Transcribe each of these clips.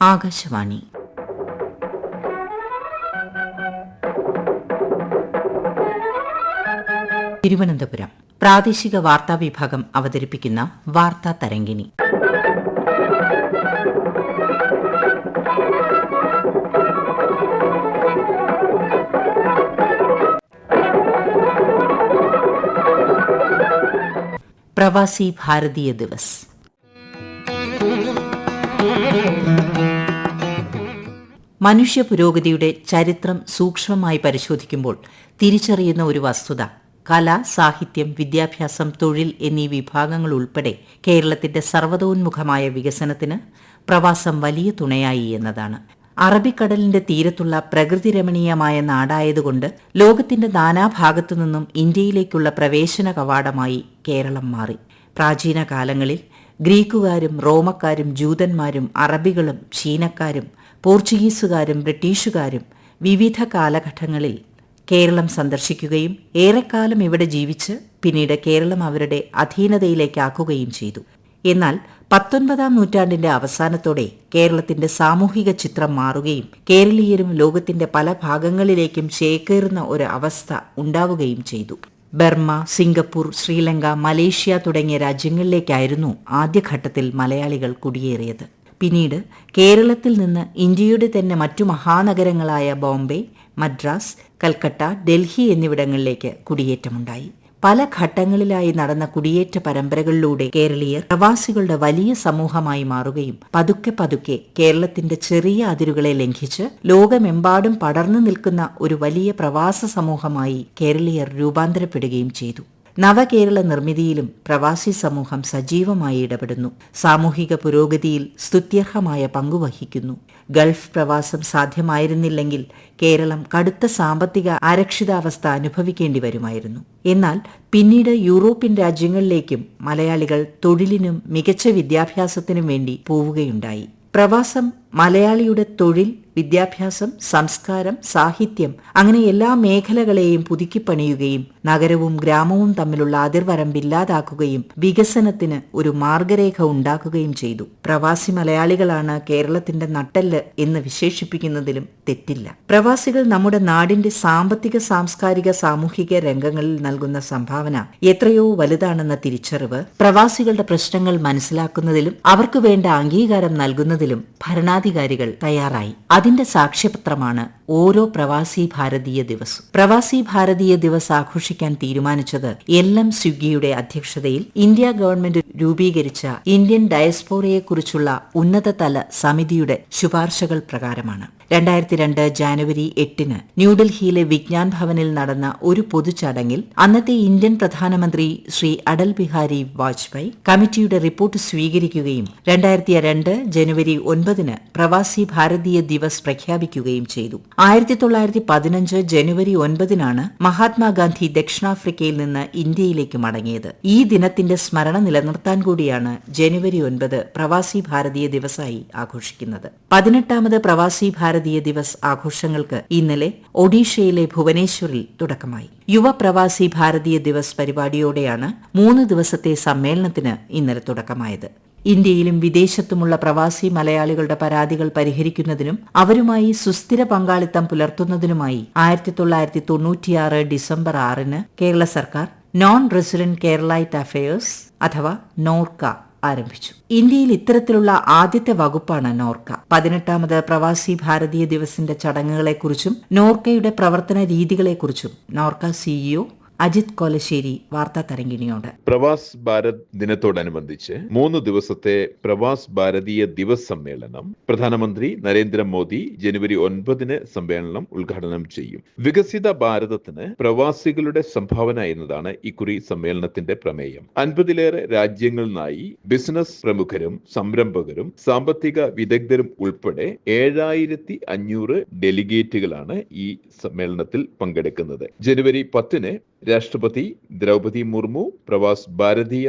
ആകാശവാണി. തിരുവനന്തപുരം പ്രാദേശിക വാർത്താ വിഭാഗം അവതരിപ്പിക്കുന്ന വാർത്താ തരംഗിണി. പ്രവാസി ഭാരതീയ ദിവസ്. മനുഷ്യ പുരോഗതിയുടെ ചരിത്രം സൂക്ഷ്മമായി പരിശോധിക്കുമ്പോൾ തിരിച്ചറിയുന്ന ഒരു വസ്തുത കല, സാഹിത്യം, വിദ്യാഭ്യാസം, തൊഴിൽ എന്നീ വിഭാഗങ്ങൾ ഉൾപ്പെടെ കേരളത്തിന്റെ സർവ്വതോന്മുഖമായ വികസനത്തിന് പ്രവാസം വലിയ തുണയായി എന്നതാണ്. അറബിക്കടലിന്റെ തീരത്തുള്ള പ്രകൃതിരമണീയമായ നാടായതുകൊണ്ട് ലോകത്തിന്റെ നാനാഭാഗത്തു നിന്നും ഇന്ത്യയിലേക്കുള്ള പ്രവേശന കവാടമായി കേരളം മാറി. പ്രാചീന കാലങ്ങളിൽ ഗ്രീക്കുകാരും റോമക്കാരും ജൂതന്മാരും അറബികളും ചീനക്കാരും പോർച്ചുഗീസുകാരും ബ്രിട്ടീഷുകാരും വിവിധ കാലഘട്ടങ്ങളിൽ കേരളം സന്ദർശിക്കുകയും ഏറെക്കാലം ഇവിടെ ജീവിച്ച് പിന്നീട് കേരളം അവരുടെ അധീനതയിലേക്കാക്കുകയും ചെയ്തു. എന്നാൽ 19-ാം നൂറ്റാണ്ടിന്റെ അവസാനത്തോടെ കേരളത്തിന്റെ സാമൂഹിക ചിത്രം മാറുകയും കേരളീയരും ലോകത്തിന്റെ പല ഭാഗങ്ങളിലേക്കും ചേക്കേറുന്ന ഒരു അവസ്ഥ ഉണ്ടാവുകയും ചെയ്തു. ബർമ്മ, സിംഗപ്പൂർ, ശ്രീലങ്ക, മലേഷ്യ തുടങ്ങിയ രാജ്യങ്ങളിലേക്കായിരുന്നു ആദ്യഘട്ടത്തിൽ മലയാളികൾ കുടിയേറിയത്. പിന്നീട് കേരളത്തിൽ നിന്ന് ഇന്ത്യയുടെ തന്നെ മറ്റു മഹാനഗരങ്ങളായ ബോംബെ, മദ്രാസ്, കൽക്കട്ട, ഡൽഹി എന്നിവിടങ്ങളിലേക്ക് കുടിയേറ്റമുണ്ടായി. പല ഘട്ടങ്ങളിലായി നടന്ന കുടിയേറ്റ പരമ്പരകളിലൂടെ കേരളീയർ പ്രവാസികളുടെ വലിയ സമൂഹമായി മാറുകയും പതുക്കെ പതുക്കെ കേരളത്തിന്റെ ചെറിയ അതിരുകളെ ലംഘിച്ച് ലോകമെമ്പാടും പടർന്നു നിൽക്കുന്ന ഒരു വലിയ പ്രവാസ സമൂഹമായി കേരളീയർ രൂപാന്തരപ്പെടുകയും ചെയ്തു. നവകേരള നിർമ്മിതിയിലും പ്രവാസി സമൂഹം സജീവമായി ഇടപെടുന്നു. സാമൂഹിക പുരോഗതിയിൽ സ്തുത്യർഹമായ പങ്കുവഹിക്കുന്നു. ഗൾഫ് പ്രവാസം സാധ്യമായിരുന്നില്ലെങ്കിൽ കേരളം കടുത്ത സാമ്പത്തിക അരക്ഷിതാവസ്ഥ അനുഭവിക്കേണ്ടി വരുമായിരുന്നു. എന്നാൽ പിന്നീട് യൂറോപ്യൻ രാജ്യങ്ങളിലേക്കും മലയാളികൾ തൊഴിലിനും മികച്ച വിദ്യാഭ്യാസത്തിനും വേണ്ടി പോവുകയുണ്ടായി. പ്രവാസം മലയാളിയുടെ തൊഴിൽ, വിദ്യാഭ്യാസം, സംസ്കാരം, സാഹിത്യം അങ്ങനെ എല്ലാ മേഖലകളെയും പുതുക്കിപ്പണിയുകയും നഗരവും ഗ്രാമവും തമ്മിലുള്ള അതിർവരമ്പില്ലാതാക്കുകയും വികസനത്തിന് ഒരു മാർഗരേഖ ഉണ്ടാക്കുകയും ചെയ്തു. പ്രവാസി മലയാളികളാണ് കേരളത്തിന്റെ നട്ടെല്ല് എന്ന് വിശേഷിപ്പിക്കുന്നതിലും തെറ്റില്ല. പ്രവാസികൾ നമ്മുടെ നാടിന്റെ സാമ്പത്തിക, സാംസ്കാരിക, സാമൂഹിക രംഗങ്ങളിൽ നൽകുന്ന സംഭാവന എത്രയോ വലുതാണെന്ന തിരിച്ചറിവ് പ്രവാസികളുടെ പ്രശ്നങ്ങൾ മനസ്സിലാക്കുന്നതിലും അവർക്ക് വേണ്ട അംഗീകാരം നൽകുന്നതിലും ഭരണാധികാരികൾ തയ്യാറായി. അതിന്റെ സാക്ഷ്യപത്രമാണ് ഓരോ പ്രവാസി ഭാരതീയ ദിവസും. പ്രവാസി ഭാരതീയ ദിവസ് ആഘോഷിക്കാൻ തീരുമാനിച്ചത് LM സ്വിഗ്ഗിയുടെ അധ്യക്ഷതയിൽ ഇന്ത്യ ഗവൺമെന്റ് രൂപീകരിച്ച ഇന്ത്യൻ ഡയസ്പോറയെക്കുറിച്ചുള്ള ഉന്നതതല സമിതിയുടെ ശുപാർശകൾ പ്രകാരമാണ്. 2002 ജാനുവരി 8 ന്യൂഡൽഹിയിലെ വിജ്ഞാൻ ഭവനിൽ നടന്ന ഒരു പൊതുചടങ്ങിൽ അന്നത്തെ ഇന്ത്യൻ പ്രധാനമന്ത്രി ശ്രീ അടൽ ബിഹാരി വാജ്പേയി കമ്മിറ്റിയുടെ റിപ്പോർട്ട് സ്വീകരിക്കുകയും 2002 ജനുവരി 9 പ്രവാസി ഭാരതീയ ദിവസ് പ്രഖ്യാപിക്കുകയും ചെയ്തു. 1915 ജനുവരി 9 മഹാത്മാഗാന്ധി ദക്ഷിണാഫ്രിക്കയിൽ നിന്ന് ഇന്ത്യയിലേക്ക് മടങ്ങിയത്. ഈ ദിനത്തിന്റെ സ്മരണ നിലനിർത്താൻ കൂടിയാണ് ജനുവരി 9 പ്രവാസി ഭാരതീയ ദിവസായി ആഘോഷിക്കുന്നത്. 18ാമത് പ്രവാസി ഭാരതീയ ദിവസ് ആഘോഷങ്ങൾക്ക് ഇന്നലെ ഒഡീഷയിലെ ഭുവനേശ്വറിൽ തുടക്കമായി. യുവ പ്രവാസി ഭാരതീയ ദിവസ് പരിപാടിയോടെയാണ് 3 ദിവസത്തെ സമ്മേളനത്തിന് ഇന്നലെ തുടക്കമായത്. ഇന്ത്യയിലും വിദേശത്തുമുള്ള പ്രവാസി മലയാളികളുടെ പരാതികൾ പരിഹരിക്കുന്നതിനും അവരുമായി സുസ്ഥിര പങ്കാളിത്തം പുലർത്തുന്നതിനുമായി 1996 ഡിസംബർ 6 കേരള സർക്കാർ നോൺ റെസിഡന്റ് കേരളൈറ്റ് അഫയേഴ്സ് അഥവാ നോർക്ക ആരംഭിച്ചു. ഇന്ത്യയിൽ ഇത്തരത്തിലുള്ള ആദ്യത്തെ വകുപ്പാണ് നോർക്ക. 18ാമത് പ്രവാസി ഭാരതീയ ദിവസിന്റെ ചടങ്ങുകളെക്കുറിച്ചും നോർക്കയുടെ പ്രവർത്തന രീതികളെക്കുറിച്ചും നോർക്ക CEO അജിത് കൊലശ്ശേരി വാർത്താ തരംഗിണിയോട്. പ്രവാസ് ഭാരത് ദിനത്തോടനുബന്ധിച്ച് 3 ദിവസത്തെ പ്രവാസ് ഭാരതീയ ദിവസ് സമ്മേളനം പ്രധാനമന്ത്രി നരേന്ദ്രമോദി ജനുവരി 9 സമ്മേളനം ഉദ്ഘാടനം ചെയ്യും. വികസിത ഭാരതത്തിന് പ്രവാസികളുടെ സംഭാവന എന്നതാണ് ഇക്കുറി സമ്മേളനത്തിന്റെ പ്രമേയം. 50ലേറെ രാജ്യങ്ങളിൽ നിന്നായി ബിസിനസ് പ്രമുഖരും സംരംഭകരും സാമ്പത്തിക വിദഗ്ധരും ഉൾപ്പെടെ 7500 ഡെലിഗേറ്റുകളാണ് ഈ സമ്മേളനത്തിൽ പങ്കെടുക്കുന്നത്. ജനുവരി 10 രാഷ്ട്രപതി ദ്രൗപദി മുർമു പ്രവാസ് ഭാരതീയ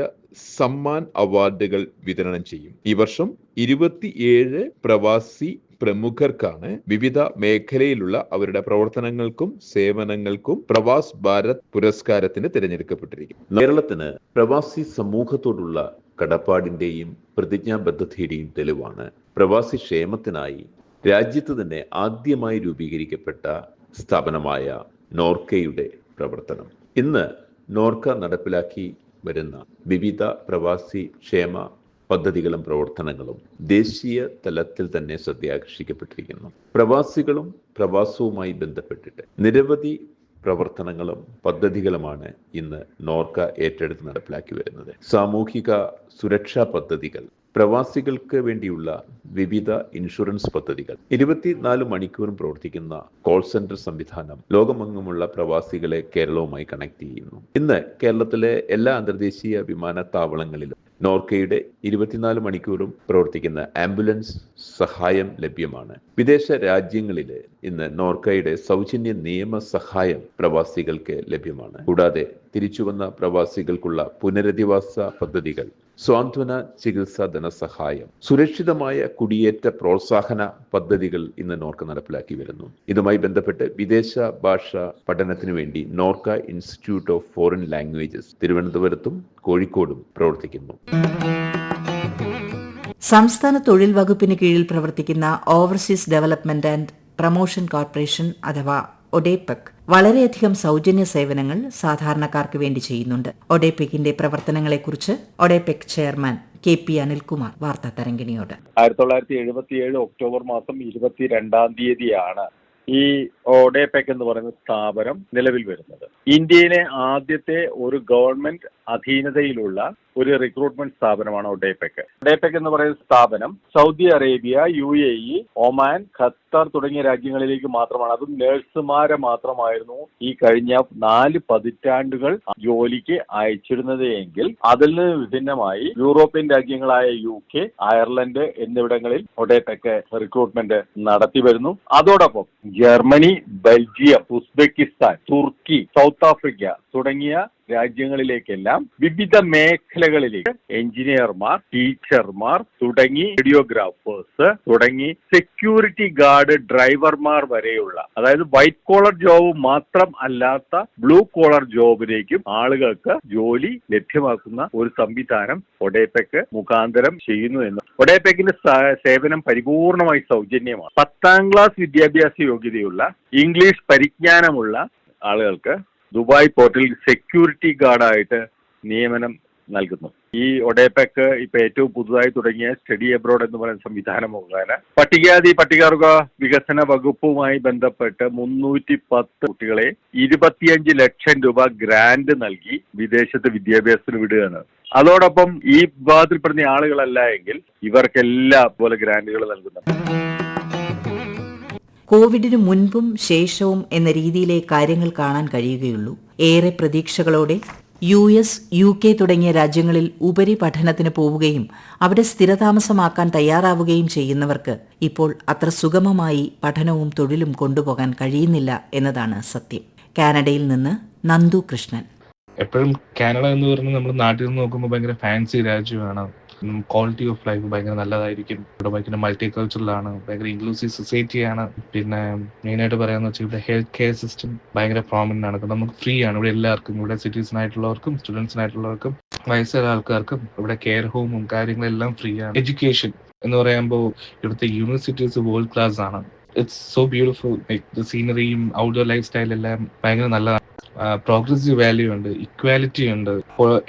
സമ്മാൻ അവാർഡുകൾ വിതരണം ചെയ്യും. ഈ വർഷം 27 പ്രവാസി പ്രമുഖർക്കാണ് വിവിധ മേഖലയിലുള്ള അവരുടെ പ്രവർത്തനങ്ങൾക്കും സേവനങ്ങൾക്കും പ്രവാസ് ഭാരത് പുരസ്കാരത്തിന് തിരഞ്ഞെടുക്കപ്പെട്ടിരിക്കും. കേരളത്തിന് പ്രവാസി സമൂഹത്തോടുള്ള കടപ്പാടിന്റെയും പ്രതിജ്ഞാബദ്ധതയുടെയും തെളിവാണ് പ്രവാസി ക്ഷേമത്തിനായി രാജ്യത്ത് തന്നെ ആദ്യമായി രൂപീകരിക്കപ്പെട്ട സ്ഥാപനമായ നോർക്കയുടെ പ്രവർത്തനം. ഇന്ന് നോർക്ക നടപ്പിലാക്കി വരുന്ന വിവിധ പ്രവാസി ക്ഷേമ പദ്ധതികളും പ്രവർത്തനങ്ങളും ദേശീയ തലത്തിൽ തന്നെ ശ്രദ്ധയാകർഷിക്കപ്പെട്ടിരിക്കുന്നു. പ്രവാസികളും പ്രവാസവുമായി ബന്ധപ്പെട്ടിട്ട് നിരവധി പ്രവർത്തനങ്ങളും പദ്ധതികളുമാണ് ഇന്ന് നോർക്ക ഏറ്റെടുത്ത് നടപ്പിലാക്കി വരുന്നത്. സാമൂഹിക സുരക്ഷാ പദ്ധതികൾ, പ്രവാസികൾക്ക് വേണ്ടിയുള്ള വിവിധ ഇൻഷുറൻസ് പദ്ധതികൾ, 24 മണിക്കൂറും പ്രവർത്തിക്കുന്ന കോൾ സെന്റർ സംവിധാനം ലോകമെങ്ങുമുള്ള പ്രവാസികളെ കേരളവുമായി കണക്ട് ചെയ്യുന്നു. ഇന്ന് കേരളത്തിലെ എല്ലാ അന്തർദേശീയ വിമാനത്താവളങ്ങളിലും നോർക്കയുടെ 24 മണിക്കൂറും പ്രവർത്തിക്കുന്ന ആംബുലൻസ് സഹായം ലഭ്യമാണ്. വിദേശ രാജ്യങ്ങളിൽ ഇന്ന് നോർക്കയുടെ സൗജന്യ നിയമ സഹായം പ്രവാസികൾക്ക് ലഭ്യമാണ്. കൂടാതെ തിരിച്ചുവന്ന പ്രവാസികൾക്കുള്ള പുനരധിവാസ പദ്ധതികൾ, സ്വാന്തന ചികിത്സാ ധനസഹായം, സുരക്ഷിതമായ കുടിയേറ്റ പ്രോത്സാഹന പദ്ധതികൾ ഇന്ന് നോർക്ക നടപ്പിലാക്കി വരുന്നു. ഇതുമായി ബന്ധപ്പെട്ട് വിദേശ ഭാഷ പഠനത്തിനു വേണ്ടി Norka institute of foreign languages തിരുവനന്തപുരത്തും കോഴിക്കോടും പ്രവർത്തിക്കുന്നു. സംസ്ഥാന തൊഴിൽ വകുപ്പിന് കീഴിൽ പ്രവർത്തിക്കുന്ന overseas development and promotion corporation അഥവാ ഒഡേപെക് വളരെയധികം സൗജന്യ സേവനങ്ങൾ സാധാരണക്കാർക്ക് വേണ്ടി ചെയ്യുന്നുണ്ട്. ഒഡേപെക്കിന്റെ പ്രവർത്തനങ്ങളെക്കുറിച്ച് ഒഡേപെക് ചെയർമാൻ KP അനിൽകുമാർ വാർത്താ തരംഗിണിയോട്. 1977 ഒക്ടോബർ മാസം 22-ാം തീയതിയാണ് ഈ ഒഡേപെക് എന്ന് പറയുന്ന സ്ഥാപനം നിലവിൽ വരുന്നത്. ഇന്ത്യയിലെ ആദ്യത്തെ ഒരു ഗവൺമെന്റ് അധീനതയിലുള്ള ഒരു റിക്രൂട്ട്മെന്റ് സ്ഥാപനമാണ് ഒഡേപെക്. ഒഡേപെക് എന്ന് പറയുന്ന സ്ഥാപനം Saudi Arabia, UAE, Oman, Qatar തുടങ്ങിയ രാജ്യങ്ങളിലേക്ക് മാത്രമാണ്, അതും നഴ്സുമാരെ മാത്രമായിരുന്നു ഈ കഴിഞ്ഞ 4 പതിറ്റാണ്ടുകൾ ജോലിക്ക് അയച്ചിരുന്നത് എങ്കിൽ അതിൽ നിന്ന് വിഭിന്നമായി യൂറോപ്യൻ രാജ്യങ്ങളായ UK, അയർലൻഡ് എന്നിവിടങ്ങളിൽ ഒഡേപെക് റിക്രൂട്ട്മെന്റ് നടത്തി വരുന്നു. അതോടൊപ്പം ജർമ്മനി, ബെൽജിയം, ഉസ്ബെക്കിസ്ഥാൻ, തുർക്കി, സൗത്ത് ആഫ്രിക്ക തുടങ്ങിയ രാജ്യങ്ങളിലേക്കെല്ലാം വിവിധ മേഖലകളിലേക്ക് എഞ്ചിനീയർമാർ, ടീച്ചർമാർ തുടങ്ങി റേഡിയോഗ്രാഫേഴ്സ് തുടങ്ങി സെക്യൂരിറ്റി ഗാർഡ്, ഡ്രൈവർമാർ വരെയുള്ള, അതായത് വൈറ്റ് കോളർ ജോബ് മാത്രം അല്ലാത്ത ബ്ലൂ കോളർ ജോബിലേക്കും ആളുകൾക്ക് ജോലി ലഭ്യമാക്കുന്ന ഒരു സംവിധാനം ഒഡേപെക് മുഖാന്തരം ചെയ്യുന്നു എന്ന്. ഒഡേപെക്കിന്റെ സേവനം പരിപൂർണമായി സൗജന്യമാണ്. 10ാം ക്ലാസ് വിദ്യാഭ്യാസ യോഗ്യതയുള്ള ഇംഗ്ലീഷ് പരിജ്ഞാനമുള്ള ആളുകൾക്ക് ദുബായ് പോർട്ടിൽ സെക്യൂരിറ്റി ഗാർഡായിട്ട് നിയമനം നൽകുന്നു. ഈ ഒഡേപെക് ഇപ്പൊ ഏറ്റവും പുതുതായി തുടങ്ങിയ സ്റ്റഡി അബ്രോഡ് എന്ന് പറയുന്ന സംവിധാനം മുഖേന പട്ടികജാതി പട്ടികവർഗ വികസന വകുപ്പുമായി ബന്ധപ്പെട്ട് 310 കുട്ടികളെ 25 ലക്ഷം രൂപ ഗ്രാന്റ് നൽകി വിദേശത്ത് വിദ്യാഭ്യാസത്തിന് വിടുകയാണ്. അതോടൊപ്പം ഈ വിഭാഗത്തിൽപ്പെടുന്ന ആളുകളല്ല എങ്കിൽ ഇവർക്കെല്ലാം പോലെ ഗ്രാന്റുകൾ നൽകുന്നുണ്ട്. കോവിഡിന് മുൻപും ശേഷവും എന്ന രീതിയിലെ കാര്യങ്ങൾ കാണാൻ കഴിയുകയുള്ളൂ. ഏറെ പ്രതീക്ഷകളോടെ US, UK തുടങ്ങിയ രാജ്യങ്ങളിൽ ഉപരിപഠനത്തിന് പോവുകയും അവിടെ സ്ഥിരതാമസമാക്കാൻ തയ്യാറാവുകയും ചെയ്യുന്നവർക്ക് ഇപ്പോൾ അത്ര സുഗമമായി പഠനവും തൊഴിലും കൊണ്ടുപോകാൻ കഴിയുന്നില്ല എന്നതാണ് സത്യം. കാനഡയിൽ നിന്ന് നന്ദു കൃഷ്ണൻ. എപ്പോഴും കാനഡ എന്ന് പറയുന്നത് നമ്മൾ നാട്ടിൽ നിന്ന് നോക്കുമ്പോൾ ഭയങ്കര ഫാൻസി രാജ്യമാണ്. ക്വാളിറ്റി ഓഫ് ലൈഫ് ഭയങ്കര നല്ലതായിരിക്കും. ഇവിടെ ഭയങ്കര മൾട്ടി കൾച്ചറലാണ്, ഭയങ്കര ഇൻക്ലൂസീവ് സൊസൈറ്റിയാണ്. പിന്നെ മെയിനായിട്ട് പറയാന്ന് വെച്ചാൽ ഇവിടെ ഹെൽത്ത് കെയർ സിസ്റ്റം ഭയങ്കര പ്രോമിനന്റ് ആണ്. നമുക്ക് ഫ്രീ ആണ് ഇവിടെ എല്ലാവർക്കും. ഇവിടെ സിറ്റീസിനായിട്ടുള്ളവർക്കും സ്റ്റുഡൻസിനായിട്ടുള്ളവർക്കും വയസ്സായ ആൾക്കാർക്കും ഇവിടെ കെയർ ഹോമും കാര്യങ്ങളെല്ലാം ഫ്രീ ആണ്. എഡ്യൂക്കേഷൻ എന്ന് പറയുമ്പോൾ ഇവിടുത്തെ യൂണിവേഴ്സിറ്റീസ് വേൾഡ് ക്ലാസ് ആണ്. It's so beautiful. ലൈക്ക് സീനറിയും ഔട്ട്ഡോർ ലൈഫ് സ്റ്റൈലെല്ലാം ഭയങ്കര നല്ലതാണ്. പ്രോഗ്രസീവ് വാല്യൂ ഉണ്ട്, ഇക്വാലിറ്റി ഉണ്ട്,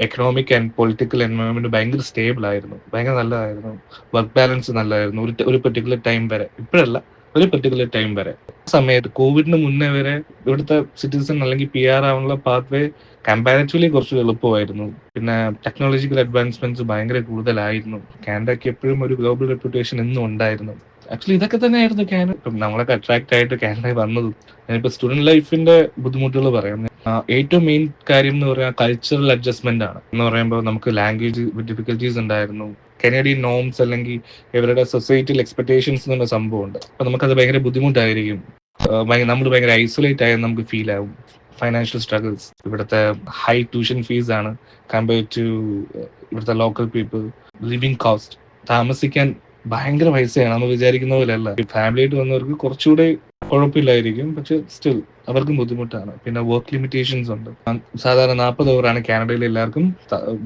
എക്കണോമിക് ആൻഡ് പൊളിറ്റിക്കൽ എൻവയോൺമെന്റ് ഭയങ്കര സ്റ്റേബിൾ ആയിരുന്നു, ഭയങ്കര നല്ലതായിരുന്നു. വർക്ക് ബാലൻസ് നല്ലതായിരുന്നു ഒരു പെർട്ടിക്കുലർ ടൈം വരെ. ഇപ്പോഴല്ല, ഒരു പെർട്ടിക്കുലർ ടൈം വരെ. സമയത്ത് കോവിഡിന് മുന്നേ വരെ ഇവിടുത്തെ സിറ്റിസൺ അല്ലെങ്കിൽ PR ആവാനുള്ള പാത്ത് വേ കമ്പാരിറ്റീവ്ലി കുറച്ച് എളുപ്പമായിരുന്നു. പിന്നെ ടെക്നോളജിക്കൽ അഡ്വാൻസ്മെന്റ്സ് ഭയങ്കര കൂടുതലായിരുന്നു. കാനഡയ്ക്ക് എപ്പോഴും ഒരു ഗ്ലോബൽ റെപ്യൂട്ടേഷൻ എന്നും ഉണ്ടായിരുന്നു. ആക്ച്വലി ഇതൊക്കെ തന്നെയായിരുന്നു കാനഡ ഇപ്പം നമ്മളൊക്കെ അട്രാക്ട് ആയിട്ട് കാനഡയിൽ വന്നതും. ഞാനിപ്പോൾ സ്റ്റുഡന്റ് ലൈഫിന്റെ ബുദ്ധിമുട്ടുകൾ പറയാം. ഏറ്റവും മെയിൻ കാര്യം എന്ന് പറയാൻ കൾച്ചറൽ അഡ്ജസ്റ്റ്മെന്റ് ആണ്. എന്ന് പറയുമ്പോൾ നമുക്ക് ലാംഗ്വേജ് ഡിഫിക്കൽട്ടീസ് ഉണ്ടായിരുന്നു. കനേഡിയൻ നോംസ് അല്ലെങ്കിൽ ഇവരുടെ സൊസൈറ്റിയിൽ എക്സ്പെക്ടേഷൻസ് എന്ന് പറഞ്ഞ സംഭവമുണ്ട്. അപ്പൊ നമുക്കത് ഭയങ്കര ബുദ്ധിമുട്ടായിരിക്കും. നമ്മൾ ഭയങ്കര ഐസൊലേറ്റ് ആയെന്ന് നമുക്ക് ഫീൽ ആവും. ഫൈനാൻഷ്യൽ സ്ട്രഗിൾസ്, ഇവിടുത്തെ ഹൈ ട്യൂഷൻ ഫീസ് ആണ് കമ്പയർ ടു ഇവിടുത്തെ ലോക്കൽ പീപ്പിൾ. ലിവിങ് കോസ്റ്റ്, താമസിക്കാൻ ഭയങ്കര പൈസയാണ്. നമ്മൾ വിചാരിക്കുന്ന പോലെ അല്ല. ഫാമിലി ആയിട്ട് വന്നവർക്ക് കുറച്ചുകൂടെ കുഴപ്പമില്ലായിരിക്കും, പക്ഷെ സ്റ്റിൽ അവർക്കും ബുദ്ധിമുട്ടാണ്. പിന്നെ വർക്ക് ലിമിറ്റേഷൻസ് ഉണ്ട്. സാധാരണ 40 hour കാനഡയിൽ എല്ലാവർക്കും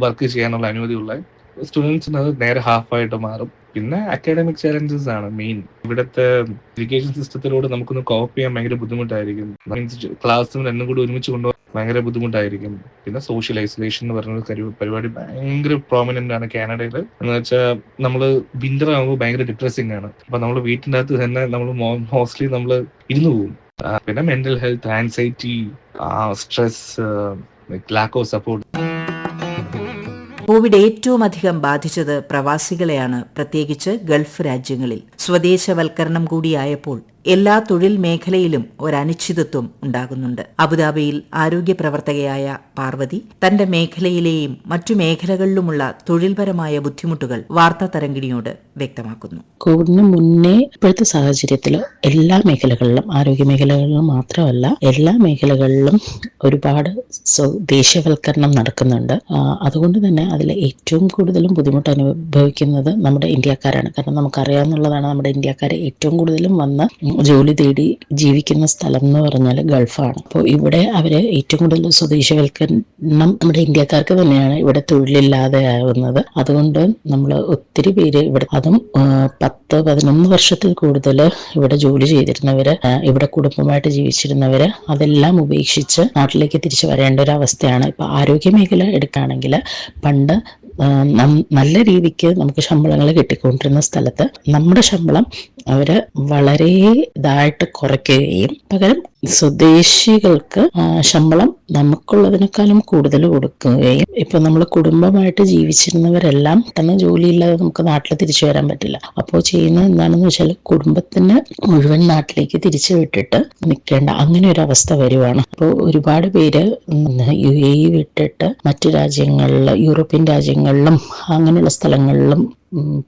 വർക്ക് ചെയ്യാനുള്ള അനുമതി ഉള്ളത്. സ്റ്റുഡൻസിന് അത് നേരെ ഹാഫായിട്ട് മാറും. പിന്നെ അക്കാഡമിക് ചാലഞ്ചസ് ആണ് മെയിൻ. ഇവിടുത്തെ എഡ്യൂക്കേഷൻ സിസ്റ്റത്തിലൂടെ നമുക്കൊന്ന് കോപ്പ് ചെയ്യാൻ ഭയങ്കര ബുദ്ധിമുട്ടായിരിക്കും. മീൻസ് ക്ലാസ്സിൽ രണ്ടും കൂടി ഒരുമിച്ച് കൊണ്ടുപോകാൻ ഭയങ്കര ബുദ്ധിമുട്ടായിരിക്കും. പിന്നെ സോഷ്യൽ ഐസൊലേഷൻ എന്ന് പറയുന്ന പരിപാടി ഭയങ്കര പ്രോമിനന്റ് ആണ് കാനഡയിൽ. എന്ന് വെച്ചാൽ നമ്മള് വിന്റർ ആകുമ്പോൾ ഭയങ്കര ഡിപ്രസിംഗ് ആണ്. അപ്പൊ നമ്മൾ വീട്ടിൻ്റെ അകത്ത് തന്നെ നമ്മൾ മോസ്റ്റ്ലി നമ്മൾ ഇരുന്ന് പോകും. പിന്നെ mental health, anxiety, stress, lack of support. Covid ഏറ്റവും അധികം ബാധിച്ചത് പ്രവാസികളെയാണ്, പ്രത്യേകിച്ച് ഗൾഫ് രാജ്യങ്ങളിൽ. സ്വദേശവൽക്കരണം കൂടിയായപ്പോൾ എല്ലാ തൊഴിൽ മേഖലയിലും ഒരനിശ്ചിതത്വം ഉണ്ടാകുന്നുണ്ട്. അബുദാബിയിൽ ആരോഗ്യ പ്രവർത്തകയായ പാർവതി തന്റെ മേഖലയിലെയും മറ്റു മേഖലകളിലുമുള്ള തൊഴിൽപരമായ ബുദ്ധിമുട്ടുകൾ വാർത്താ തരംഗിണിയോട് വ്യക്തമാക്കുന്നു. കോവിഡിന് മുന്നേ ഇപ്പോഴത്തെ സാഹചര്യത്തിൽ എല്ലാ മേഖലകളിലും, ആരോഗ്യ മേഖലകളിലും മാത്രമല്ല എല്ലാ മേഖലകളിലും ഒരുപാട് ദേശീയവൽക്കരണം നടക്കുന്നുണ്ട്. അതുകൊണ്ട് തന്നെ അതിൽ ഏറ്റവും കൂടുതലും ബുദ്ധിമുട്ട് അനുഭവിക്കുന്നത് നമ്മുടെ ഇന്ത്യക്കാരാണ്. കാരണം നമുക്കറിയാവുന്നതാണ്, നമ്മുടെ ഇന്ത്യക്കാരെ ഏറ്റവും കൂടുതലും വന്ന് ജോലി തേടി ജീവിക്കുന്ന സ്ഥലം എന്ന് പറഞ്ഞാൽ ഗൾഫാണ്. അപ്പോൾ ഇവിടെ അവര് ഏറ്റവും കൂടുതൽ സ്വദേശവൽക്കരണം നമ്മുടെ ഇന്ത്യക്കാർക്ക് തന്നെയാണ് ഇവിടെ തൊഴിലില്ലാതെ ആവുന്നത്. അതുകൊണ്ട് നമ്മൾ ഒത്തിരി പേര് ഇവിടെ, അതും 10-11 വർഷത്തിൽ കൂടുതൽ ഇവിടെ ജോലി ചെയ്തിരുന്നവര്, ഇവിടെ കുടുംബമായിട്ട് ജീവിച്ചിരുന്നവര്, അതെല്ലാം ഉപേക്ഷിച്ച് നാട്ടിലേക്ക് തിരിച്ചു വരേണ്ട ഒരു അവസ്ഥയാണ്. ഇപ്പൊ ആരോഗ്യ മേഖല എടുക്കുകയാണെങ്കിൽ പണ്ട് നല്ല രീതിക്ക് നമുക്ക് ശമ്പളങ്ങൾ കിട്ടിക്കൊണ്ടിരുന്ന സ്ഥലത്ത് നമ്മുടെ ശമ്പളം അവര് വളരെ ഇതായിട്ട് കുറയ്ക്കുകയും പകരം സ്വദേശികൾക്ക് ശമ്പളം നമുക്കുള്ളതിനേക്കാളും കൂടുതൽ കൊടുക്കുകയും, ഇപ്പൊ നമ്മൾ കുടുംബമായിട്ട് ജീവിച്ചിരുന്നവരെല്ലാം തന്നെ ജോലിയില്ലാതെ നമുക്ക് നാട്ടിൽ തിരിച്ചു വരാൻ പറ്റില്ല. അപ്പോൾ ചെയ്യുന്നത് എന്താണെന്ന് വെച്ചാൽ കുടുംബത്തിന് മുഴുവൻ നാട്ടിലേക്ക് തിരിച്ചു വിട്ടിട്ട് നിൽക്കേണ്ട അങ്ങനെ ഒരു അവസ്ഥ വരുവാണ്. അപ്പോൾ ഒരുപാട് പേര് UAE വിട്ടിട്ട് മറ്റു രാജ്യങ്ങളിൽ, യൂറോപ്യൻ രാജ്യങ്ങളിലും അങ്ങനെയുള്ള സ്ഥലങ്ങളിലും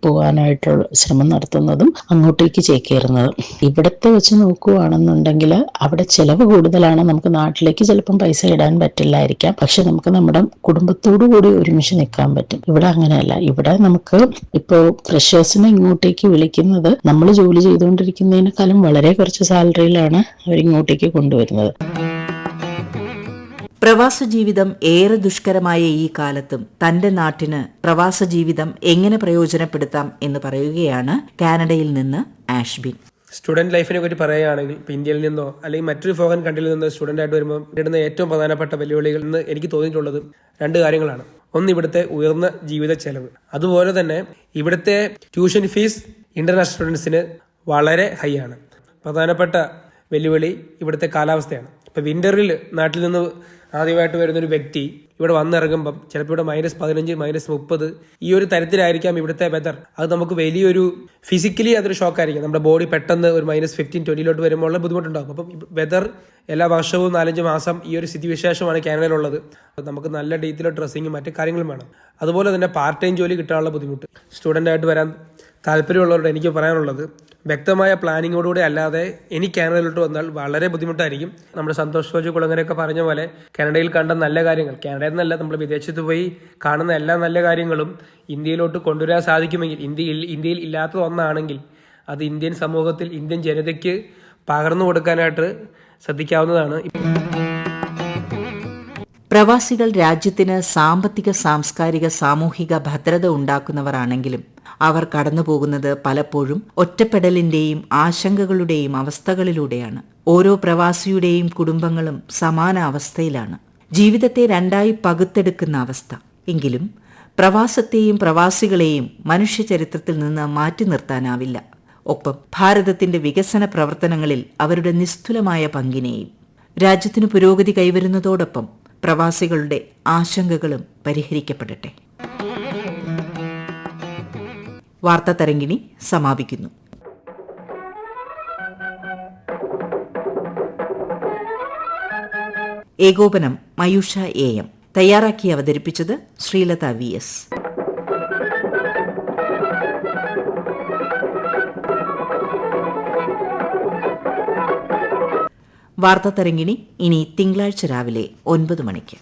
പോകാനായിട്ടുള്ള ശ്രമം നടത്തുന്നതും അങ്ങോട്ടേക്ക് ചേക്കേറുന്നതും. ഇവിടത്തെ വെച്ച് നോക്കുകയാണെന്നുണ്ടെങ്കിൽ അവിടെ ചെലവ് കൂടുതലാണ്. നമുക്ക് നാട്ടിലേക്ക് ചിലപ്പം പൈസ ഇടാൻ പറ്റില്ലായിരിക്കാം, പക്ഷെ നമുക്ക് നമ്മുടെ കുടുംബത്തോടു കൂടി ഒരുമിച്ച് നിൽക്കാൻ പറ്റും. ഇവിടെ അങ്ങനെയല്ല. ഇവിടെ നമുക്ക് ഇപ്പോൾ ഫ്രഷേഴ്സിനെ ഇങ്ങോട്ടേക്ക് വിളിക്കുന്നത് നമ്മൾ ജോലി ചെയ്തുകൊണ്ടിരിക്കുന്നതിനേക്കാളും വളരെ കുറച്ച് സാലറിയിലാണ് അവരിങ്ങോട്ടേക്ക് കൊണ്ടുവരുന്നത്. പ്രവാസ ജീവിതം ഏറെ ദുഷ്കരമായ ഈ കാലത്തും തന്റെ നാട്ടിന് പ്രവാസ ജീവിതം എങ്ങനെ പ്രയോജനപ്പെടുത്താം എന്ന് പറയുകയാണ് കാനഡയിൽ നിന്ന് ആഷ്ബിൻ. സ്റ്റുഡൻറ് ലൈഫിനെ പറ്റി പറയുകയാണെങ്കിൽ ഇപ്പോൾ ഇന്ത്യയിൽ നിന്നോ അല്ലെങ്കിൽ മറ്റൊരു ഫോറിൻ കൺട്രിയിൽ നിന്നോ സ്റ്റുഡൻ്റ് ആയിട്ട് വരുമ്പോൾ നേരിടുന്ന ഏറ്റവും പ്രധാനപ്പെട്ട വെല്ലുവിളികൾ എന്ന് എനിക്ക് തോന്നിയിട്ടുള്ളത് 2 കാര്യങ്ങളാണ്. ഒന്ന്, ഇവിടുത്തെ ഉയർന്ന ജീവിത ചെലവ്. അതുപോലെ തന്നെ ഇവിടുത്തെ ട്യൂഷൻ ഫീസ് ഇന്റർനാഷണൽ സ്റ്റുഡൻസിന് വളരെ ഹൈ ആണ്. പ്രധാനപ്പെട്ട വെല്ലുവിളി ഇവിടുത്തെ കാലാവസ്ഥയാണ്. ഇപ്പോൾ വിന്ററിൽ നാട്ടിൽ നിന്ന് ആദ്യമായിട്ട് വരുന്നൊരു വ്യക്തി ഇവിടെ വന്നിറങ്ങുമ്പം ചിലപ്പോൾ ഇവിടെ -15, -30 ഈ ഒരു തരത്തിലായിരിക്കാം ഇവിടുത്തെ വെതർ. അത് നമുക്ക് വലിയൊരു ഫിസിക്കലി അതൊരു ഷോക്കായിരിക്കും. നമ്മുടെ ബോഡി പെട്ടെന്ന് ഒരു -15-20 വരുമ്പോൾ ഉള്ള ബുദ്ധിമുട്ടുണ്ടാകും. അപ്പം വെതർ എല്ലാ വർഷവും 4-5 മാസം ഈ ഒരു സ്ഥിതിവിശേഷമാണ് കാനഡയിലുള്ളത്. നമുക്ക് നല്ല രീതിയിലുള്ള ഡ്രസ്സിങ്ങും മറ്റു കാര്യങ്ങളും വേണം. അതുപോലെ തന്നെ പാർട്ട് ടൈം ജോലി കിട്ടാനുള്ള ബുദ്ധിമുട്ട്. സ്റ്റുഡൻ്റ് ആയിട്ട് വരാൻ താല്പര്യമുള്ളവരോട് എനിക്ക് പറയാനുള്ളത്, വ്യക്തമായ പ്ലാനിങ്ങോടുകൂടി അല്ലാതെ എനിക്ക് കാനഡയിലോട്ട് വന്നാൽ വളരെ ബുദ്ധിമുട്ടായിരിക്കും. നമ്മുടെ സന്തോഷ് ജോർജ് കുളങ്ങരയൊക്കെ പറഞ്ഞ പോലെ കാനഡയിൽ കണ്ട നല്ല കാര്യങ്ങൾ, കാനഡയിൽ നിന്നല്ല നമ്മൾ വിദേശത്ത് പോയി കാണുന്ന എല്ലാ നല്ല കാര്യങ്ങളും ഇന്ത്യയിലോട്ട് കൊണ്ടുവരാൻ സാധിക്കുമെങ്കിൽ, ഇന്ത്യയിൽ ഇല്ലാത്ത ഒന്നാണെങ്കിൽ അത് ഇന്ത്യൻ സമൂഹത്തിൽ, ഇന്ത്യൻ ജനതയ്ക്ക് പകർന്നു കൊടുക്കാനായിട്ട് ശ്രദ്ധിക്കാവുന്നതാണ്. പ്രവാസികൾ രാജ്യത്തിന് സാമ്പത്തിക, സാംസ്കാരിക, സാമൂഹിക ഭദ്രത ഉണ്ടാക്കുന്നവർ ആണെങ്കിലും അവർ കടന്നുപോകുന്നത് പലപ്പോഴും ഒറ്റപ്പെടലിന്റെയും ആശങ്കകളുടെയും അവസ്ഥകളിലൂടെയാണ്. ഓരോ പ്രവാസിയുടെയും കുടുംബങ്ങളും സമാന അവസ്ഥയിലാണ്. ജീവിതത്തെ 2ആയി പകുത്തെടുക്കുന്ന അവസ്ഥ. എങ്കിലും പ്രവാസത്തെയും പ്രവാസികളെയും മനുഷ്യചരിത്രത്തിൽ നിന്ന് മാറ്റി നിർത്താനാവില്ല. ഒപ്പം ഭാരതത്തിന്റെ വികസന പ്രവർത്തനങ്ങളിൽ അവരുടെ നിസ്തുലമായ പങ്കിനെയും. രാജ്യത്തിന് പുരോഗതി കൈവരുന്നതോടൊപ്പം പ്രവാസികളുടെ ആശങ്കകളും പരിഹരിക്കപ്പെടട്ടെ. വാർത്താ തരംഗിണി സമാപിക്കുന്നു. ഏകോപനം മയൂഷ AM. തയ്യാറാക്കി അവതരിപ്പിച്ചത് ശ്രീലത VS. വാർത്താ തരംഗിണി ഇനി തിങ്കളാഴ്ച രാവിലെ 9 മണിക്ക്.